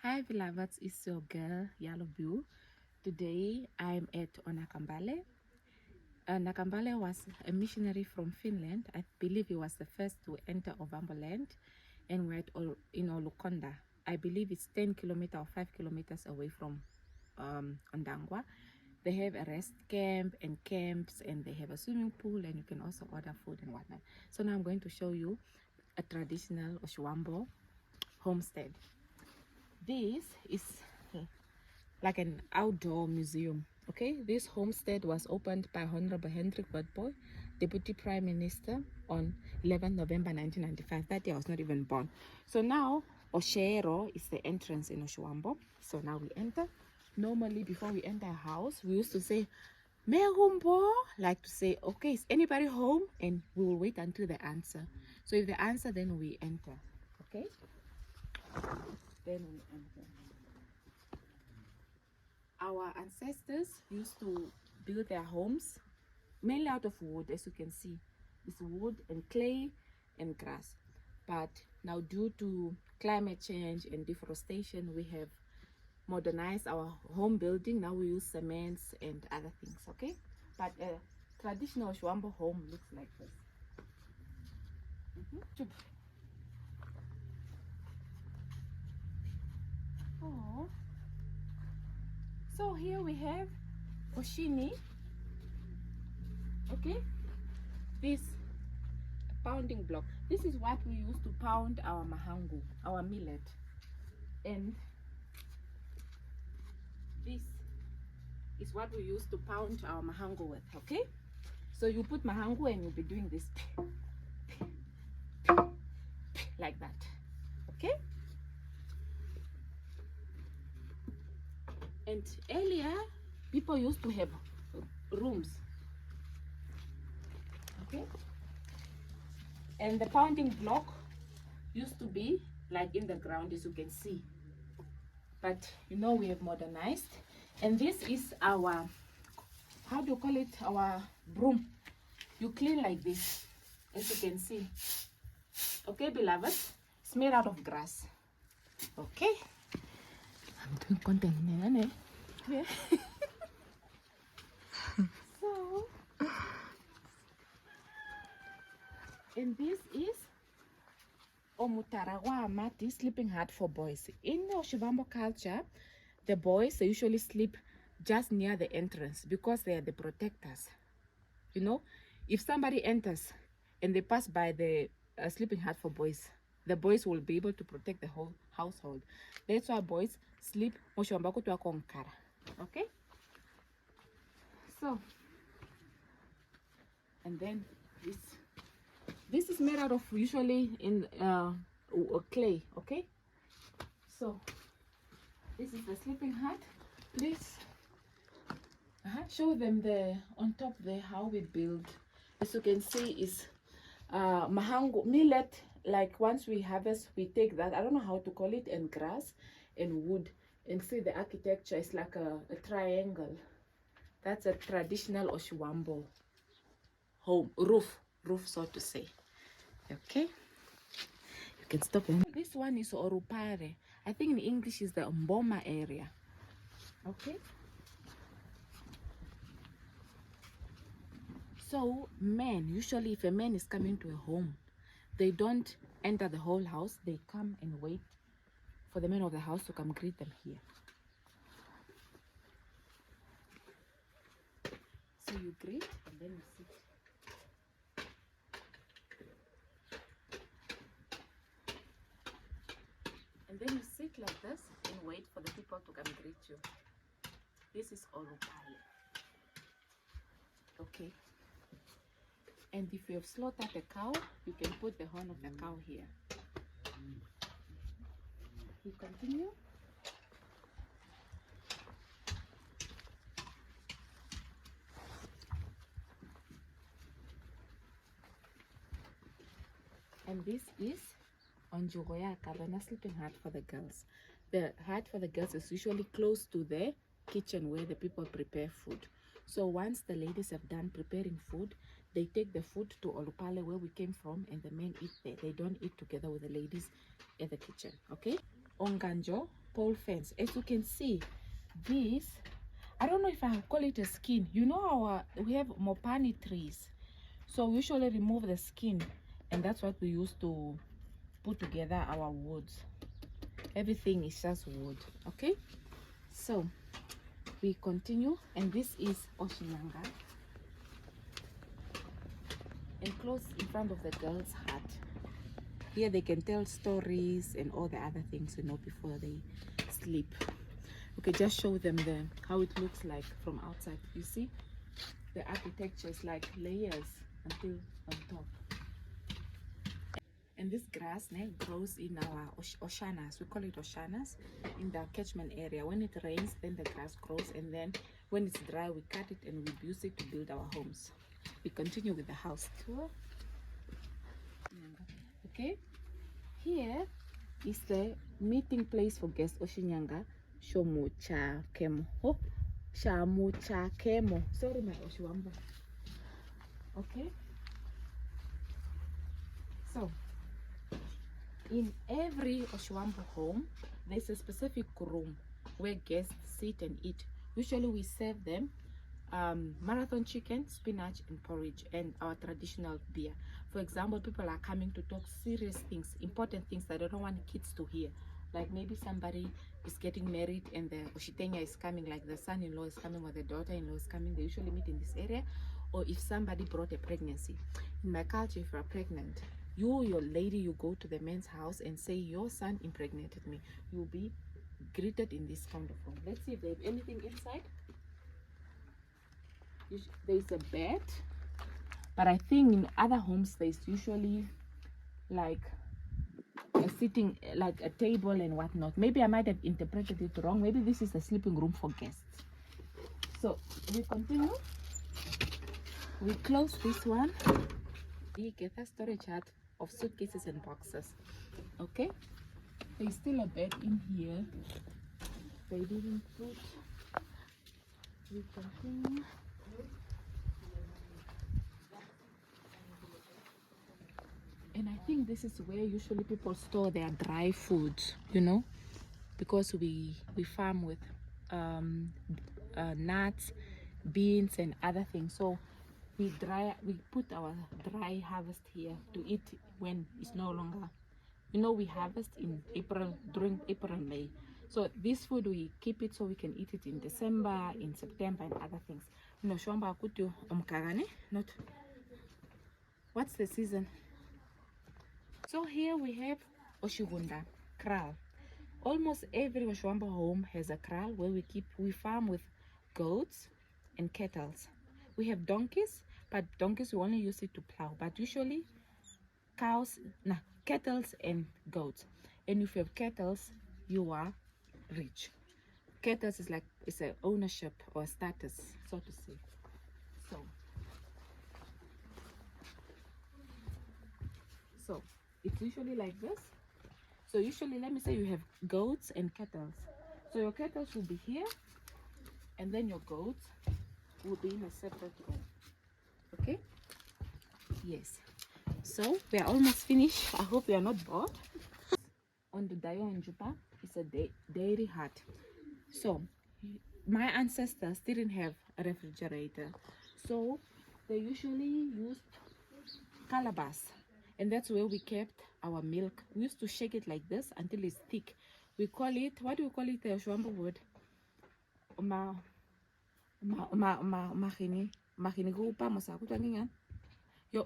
Hi beloveds, it's your girl Yellow Blue. Today I'm at Nakambale. Nakambale was a missionary from Finland. I believe he was the first to enter Ovambo land, and we're in Olukonda. I believe it's 10 kilometers or 5 kilometers away from Ondangwa. They have a rest camp and camps, and they have a swimming pool, and you can also order food and whatnot. So now I'm going to show you a traditional Oshiwambo homestead. This is like an outdoor museum. Okay, this homestead was opened by Honorable Hendrik Witbooi, Deputy Prime Minister, on 11 November 1995. That day I was not even born. So now Oshero is the entrance in Oshiwambo. So now we enter. Normally before we enter a house, we used to say Megumbo, like to say, okay, is anybody home? And we will wait until the answer. So if the answer, then we enter. Okay, then we enter. Our ancestors used to build their homes mainly out of wood, as you can see. It's wood and clay and grass. But now due to climate change and deforestation, we have modernized our home building. Now we use cements and other things, okay? But a traditional Oshiwambo home looks like this. Oh. So here we have Oshini, okay? This pounding block. This is what we use to pound our mahangu, our millet. And this is what we use to pound our mahangu with, okay? So you put mahangu and you'll be doing this like that, okay? And earlier, people used to have rooms, okay? And the pounding block used to be like in the ground, as you can see. But you know, we have modernized. And this is our, how do you call it? Our broom. You clean like this, as you can see. Okay, beloved? It's made out of grass. Okay? I'm doing content, yeah. So, and this is Omutaragwa Amati, sleeping hut for boys. In Oshiwambo culture, the boys, they usually sleep just near the entrance because they are the protectors. You know, if somebody enters and they pass by the sleeping hut for boys, the boys will be able to protect the whole household. That's why boys sleep Oshiwambo to Konkara. Okay? So, and then this is made out of usually in clay, okay? So this is the sleeping hut. Please show them the on top there how we build. As you can see is mahangu millet. Like once we harvest, we take that, I don't know how to call it, and grass and wood, and see the architecture is like a triangle. That's a traditional Oshiwambo home roof, so to say. Okay, you can stop them. This one is Orupare. I think in English is the Mboma area. Okay, so men, usually if a man is coming to a home, they don't enter the whole house. They come and wait for the men of the house to come greet them here. So you greet and then you sit. And then you sit like this and wait for the people to come greet you. This is Orupale. Okay. And if you have slaughtered a cow, you can put the horn of the cow here. We continue. And this is Onjugoyaka, the sleeping hut for the girls. The hut for the girls is usually close to the kitchen where the people prepare food. So once the ladies have done preparing food, they take the food to Olupale where we came from, and the men eat there. They don't eat together with the ladies at the kitchen, okay? Onganjo pole fence. As you can see, this, I don't know if I call it a skin. You know, we have mopani trees, so we usually remove the skin, and that's what we use to put together our woods. Everything is just wood. Okay, so we continue, and this is Oshiwambo, enclosed in front of the girls' hut. Here they can tell stories and all the other things, you know, before they sleep. Okay, just show them how it looks like from outside. You see, the architecture is like layers until on top. And this grass grows in our oshanas. We call it oshanas in the catchment area. When it rains, then the grass grows, and then when it's dry, we cut it and we use it to build our homes. We continue with the house tour. Okay, here is the meeting place for guests. Oshinyanga shomucha kemo. Oh, shamucha kemo. Sorry, my Oshiwambo. Okay, so in every Oshiwambo home, there's a specific room where guests sit and eat. Usually we serve them marathon chicken, spinach and porridge, and our traditional beer. For example, people are coming to talk serious things, important things that they don't want kids to hear. Like maybe somebody is getting married and the Oshitenya is coming, like the son-in-law is coming or the daughter-in-law is coming. They usually meet in this area. Or if somebody brought a pregnancy. In my culture, if you are pregnant, your lady, you go to the man's house and say, your son impregnated me. You'll be greeted in this kind of room. Let's see if they have anything inside. There's a bed, but I think in other homes there's usually like a sitting, like a table and whatnot. Maybe I might have interpreted it wrong. Maybe this is a sleeping room for guests. So we continue. We close this one. We get a storage hut of suitcases and boxes. Okay, there's still a bed in here. They didn't put. We continue. And I think this is where usually people store their dry foods, you know, because we farm with nuts, beans and other things. So we put our dry harvest here to eat when it's no longer, you know, we harvest in April, during April and May. So this food, we keep it so we can eat it in December, in September and other things. No, shomba kutu omkagane, not. What's the season? So here we have Oshigunda, kraal. Almost every Oshiwambo home has a kraal where we farm with goats and cattle. We have donkeys, but donkeys we only use it to plow. But usually cattle and goats. And if you have cattle, you are rich. Cattle is like, it's an ownership or status, so to say. So it's usually like this. So usually, let me say you have goats and cattle. So your cattle will be here, and then your goats will be in a separate room. Okay? Yes. So we are almost finished. I hope you are not bored. On the Dayo and Jupa is a dairy hut. So my ancestors didn't have a refrigerator, so they usually used calabash. And that's where we kept our milk. We used to shake it like this until it's thick. We call it, what do we call it, the Oshiwambo word?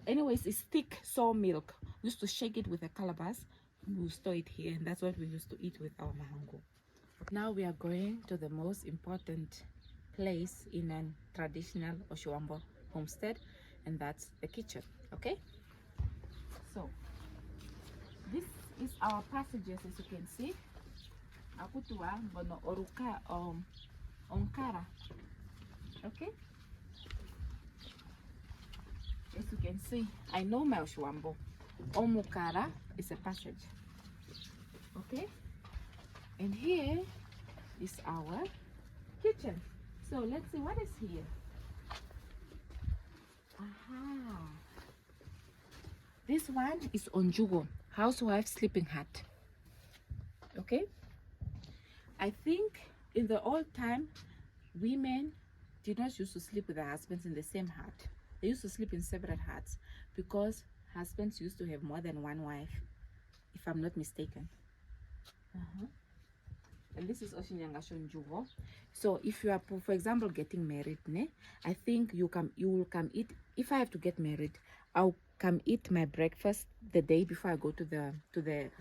Anyways, it's thick sour milk. We used to shake it with a calabash. We store it here, and that's what we used to eat with our mahango. Now we are going to the most important place in a traditional Oshiwambo homestead, and that's the kitchen. Okay? So this is our passages, as you can see. Akutua bono oruka onkara. Okay? As you can see, I know my Oshiwambo. Omukara is a passage. Okay? And here is our kitchen. So let's see what is here. Aha. This one is Onjugo, housewife sleeping hut. Okay? I think in the old time, women did not used to sleep with their husbands in the same hut. They used to sleep in separate huts because husbands used to have more than one wife, if I'm not mistaken. And this is Oshinyanga Shonjugo. So if you are, for example, getting married, I think you will come eat. If I have to get married, I'll come eat my breakfast the day before I go to the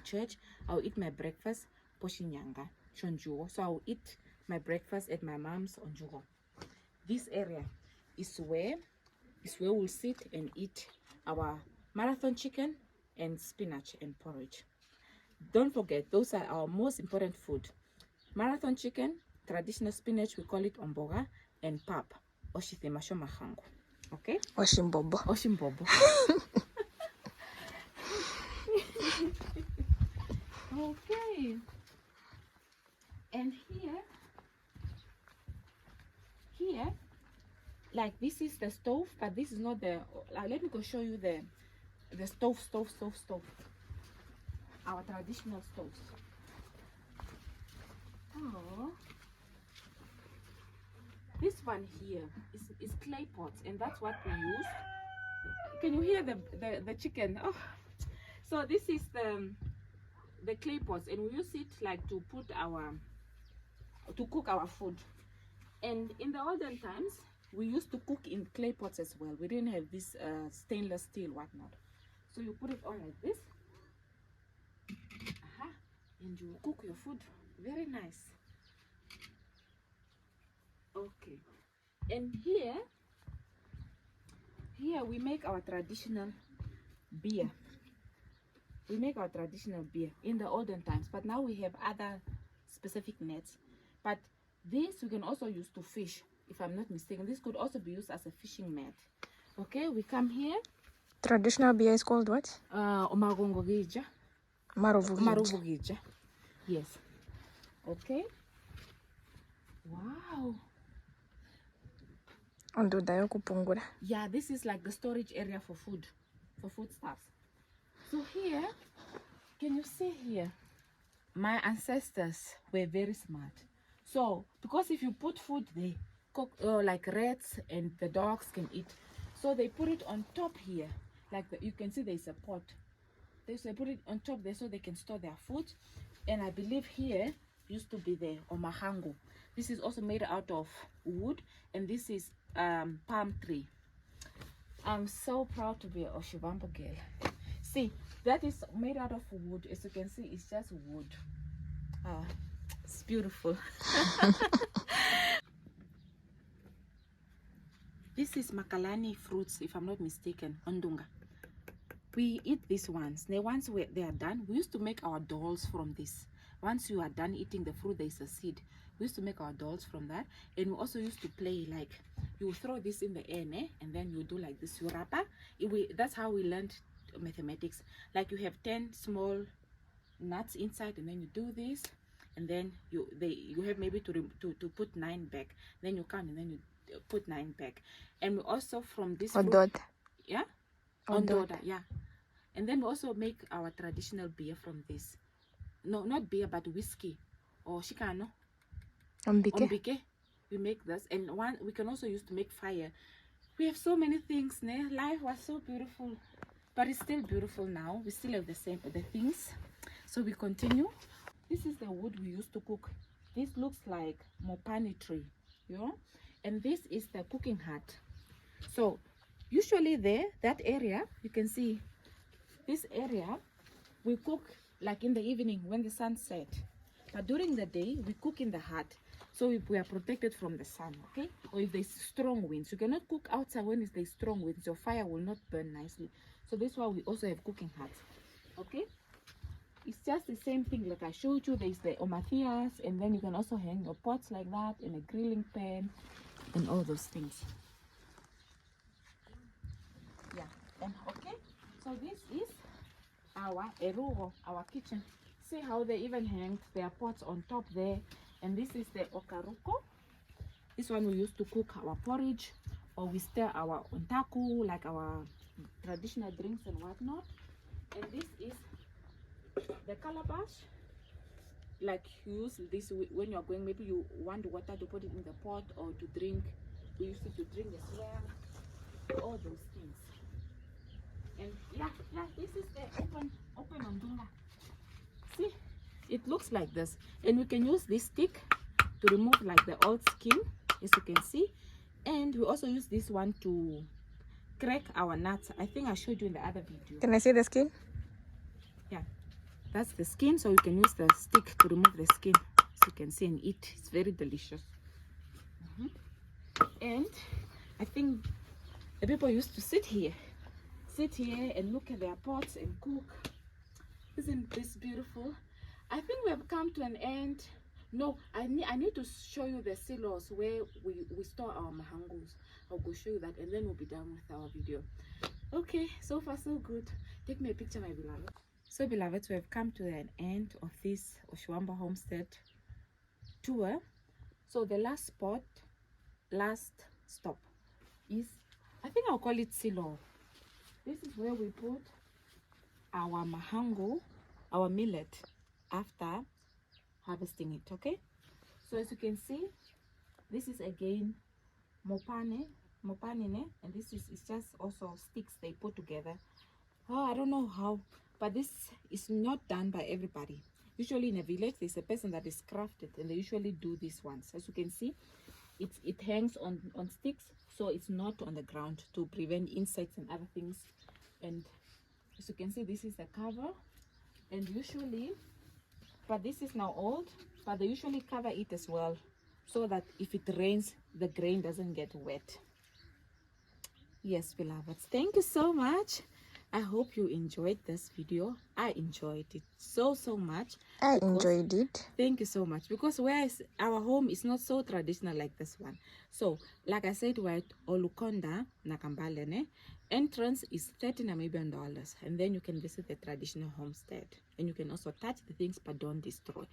church. I'll eat my breakfast Poshinyanga Shonjugo. So I'll eat my breakfast at my mom's on Jugo. This area is where we'll sit and eat our marathon chicken and spinach and porridge. Don't forget, those are our most important food. Marathon chicken, traditional spinach, we call it omboga, and pap, oshitemasho mahango. Okay? Oshimbobo. Oshimbobo. Okay. And here, like this is the stove, but this is not the, let me go show you the stove. Our traditional stoves. Oh, this one here is clay pots, and that's what we use. Can you hear the chicken? Oh, so this is the clay pots, and we use it like to cook our food. And in the olden times, we used to cook in clay pots as well. We didn't have this stainless steel whatnot. So you put it on like this. And you cook your food. Very nice. Okay. And here we make our traditional beer. We make our traditional beer in the olden times, but now we have other specific nets. But this we can also use to fish, if I'm not mistaken. This could also be used as a fishing net. Okay, we come here. Traditional beer is called what? Omagongogija. Maruvugija. Yes. Okay. Wow. Ondodayo kupungura. Yeah, this is like the storage area for foodstuffs. So here, can you see here? My ancestors were very smart. So, because if you put food there, like rats and the dogs can eat. So they put it on top here. Like you can see there's a pot. They put it on top there so they can store their food. And I believe here used to be the omahango. This is also made out of wood, and this is palm tree. I'm so proud to be an Oshiwambo girl. See, that is made out of wood. As you can see, it's just wood. It's beautiful. This is makalani fruits, if I'm not mistaken, ondunga. We eat these ones. Now, once they are done, we used to make our dolls from this. Once you are done eating the fruit, there is a seed. We used to make our dolls from that. And we also used to play like, you throw this in the air, and then you do like this. You wrapper. That's how we learned mathematics. Like you have 10 small nuts inside, and then you do this, and then you have maybe to put 9 back. Then you count, and then you put 9 back. And we also from this fruit, yeah, ondoda, yeah. And then we also make our traditional beer from this. No, not beer, but whiskey or shikano. Ombike. We make this, and we can also use to make fire. We have so many things. Life was so beautiful, but it's still beautiful now. We still have the things. So we continue. This is the wood we used to cook. This looks like mopani tree, you know, and this is the cooking hut. So usually that area, you can see this area, we cook like in the evening when the sun set. But during the day, we cook in the hut. So we are protected from the sun, okay? Or if there's strong winds. You cannot cook outside when there's strong winds. Your fire will not burn nicely. So that's why we also have cooking huts, okay? It's just the same thing like I showed you. There's the omathias, and then you can also hang your pots like that, and a grilling pan, and all those things. Yeah, and okay, so this is our erugo, our kitchen. See how they even hang their pots on top there. And this is the okaruko. This one we used to cook our porridge, or we stir our ontaku, like our traditional drinks and whatnot. And this is the calabash. like use this when you're going, maybe you want water to put it in the pot or to drink. We use it to drink as well, all those things. And yeah, this is the open ondunga. See, it looks like this, and we can use this stick to remove like the old skin, as you can see. And we also use this one to crack our nuts. I think I showed you in the other video. Can I see the skin? Yeah, that's the skin, so you can use the stick to remove the skin, as you can see, and eat. It's very delicious. And I think the people used to sit here and look at their pots and cook. Isn't this beautiful? I think we have come to an end. No, I need to show you the silos where we store our mahangos. I'll go show you that, and then we'll be done with our video. Okay, so far so good. Take me a picture, my beloved. So beloveds, we have come to an end of this Oshiwambo homestead tour. So the last stop is, I think I'll call it silo. This is where we put our mahango, our millet, after harvesting it. Okay, so as you can see, this is again mopanine, and this is just also sticks they put together. Oh, I don't know how, but this is not done by everybody. Usually in a village there's a person that is crafted, and they usually do these ones. As you can see, it hangs on sticks, so it's not on the ground to prevent insects and other things. And as you can see, this is the cover, and usually, but this is now old, but they usually cover it as well, so that if it rains, the grain doesn't get wet. Yes, beloveds, thank you so much. I hope you enjoyed this video. I enjoyed it so much. I enjoyed it. Thank you so much, because our home is not so traditional like this one. So like I said, we're at Olukonda Nakambale, ne? Entrance is 30 Namibian dollars, and then you can visit the traditional homestead, and you can also touch the things but don't destroy.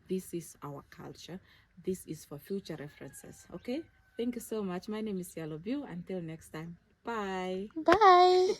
This is our culture. This is for future references. Okay, thank you so much. My name is Yellow View. Until next time, bye. Bye.